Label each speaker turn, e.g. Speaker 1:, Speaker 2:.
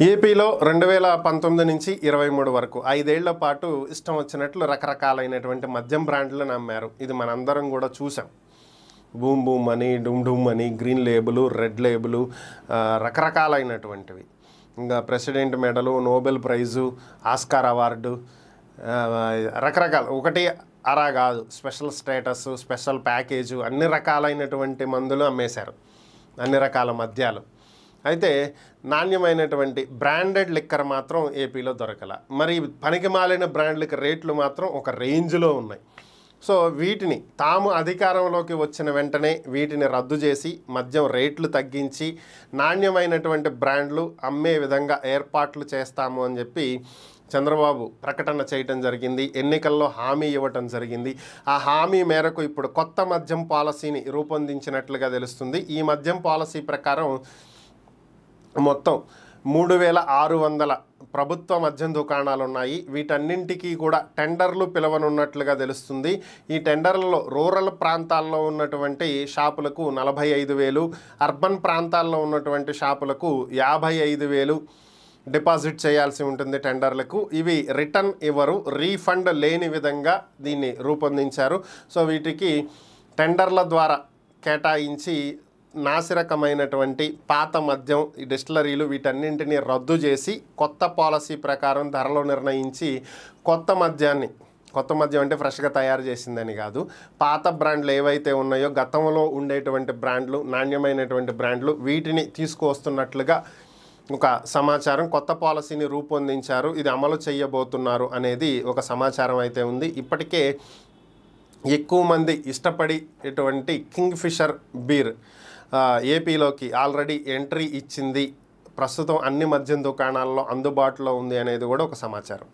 Speaker 1: ఏపీలో 2019 నుంచి 23 వరకు 5 ఏళ్ల పాటు ఇష్టం వచ్చినట్లు రకరకాలైనటువంటి మద్యం బ్రాండ్లను అమ్మారు. ఇది మనందరం కూడా చూసాం. బూమ్ బూమ్ అని, డూమ్ డూమ్ అని, గ్రీన్ లేబుల్, రెడ్ లేబుల్, రకరకాలైనటువంటివి. ఇంకా ప్రెసిడెంట్ మెడలు, నోబెల్ ప్రైజు, ఆస్కార్ అవార్డు, రకరకాల ఒకటి అరా కాదు, స్పెషల్ స్టేటస్, స్పెషల్ ప్యాకేజు, అన్ని రకాలైనటువంటి మందులు అమ్మేశారు, అన్ని రకాల మద్యాలు. అయితే నాణ్యమైనటువంటి బ్రాండెడ్ లిక్కర్ మాత్రం ఏపీలో దొరకల. మరి పనికి మాలిన బ్రాండ్లకి రేట్లు మాత్రం ఒక రేంజ్లో ఉన్నాయి. సో వీటిని తాము అధికారంలోకి వచ్చిన వెంటనే వీటిని రద్దు చేసి మద్యం రేట్లు తగ్గించి నాణ్యమైనటువంటి బ్రాండ్లు అమ్మే విధంగా ఏర్పాట్లు చేస్తాము అని చెప్పి చంద్రబాబు ప్రకటన చేయటం జరిగింది. ఎన్నికల్లో హామీ ఇవ్వటం జరిగింది. ఆ హామీ మేరకు ఇప్పుడు కొత్త మద్యం పాలసీని రూపొందించినట్లుగా తెలుస్తుంది. ఈ మద్యం పాలసీ ప్రకారం మొత్తం 3600 ప్రభుత్వ మద్యం దుకాణాలు ఉన్నాయి. వీటన్నింటికీ కూడా టెండర్లు పిలవనున్నట్లుగా తెలుస్తుంది. ఈ టెండర్లలో రూరల్ ప్రాంతాల్లో ఉన్నటువంటి షాపులకు 45,000, అర్బన్ ప్రాంతాల్లో ఉన్నటువంటి షాపులకు 55,000 డిపాజిట్ చేయాల్సి ఉంటుంది టెండర్లకు. ఇవి రిటర్న్ ఇవ్వరు, రీఫండ్ లేని విధంగా దీన్ని రూపొందించారు. సో వీటికి టెండర్ల ద్వారా కేటాయించి నాసిరకమైనటువంటి పాత మద్యం, ఈ డిస్టిలరీలు వీటన్నింటినీ రద్దు చేసి కొత్త పాలసీ ప్రకారం ధరలు నిర్ణయించి కొత్త మద్యం అంటే ఫ్రెష్గా తయారు చేసిందని కాదు, పాత బ్రాండ్లు ఏవైతే ఉన్నాయో గతంలో ఉండేటువంటి బ్రాండ్లు, నాణ్యమైనటువంటి బ్రాండ్లు, వీటిని తీసుకువస్తున్నట్లుగా ఒక సమాచారం. కొత్త పాలసీని రూపొందించారు, ఇది అమలు చేయబోతున్నారు అనేది ఒక సమాచారం అయితే ఉంది. ఇప్పటికే ఎక్కువ మంది ఇష్టపడేటువంటి కింగ్ ఫిషర్ బీర్ ఏపీలోకి ఆల్రెడీ ఎంట్రీ ఇచ్చింది. ప్రస్తుతం అన్ని మద్యం దుకాణాల్లో అందుబాటులో ఉంది అనేది కూడా ఒక సమాచారం.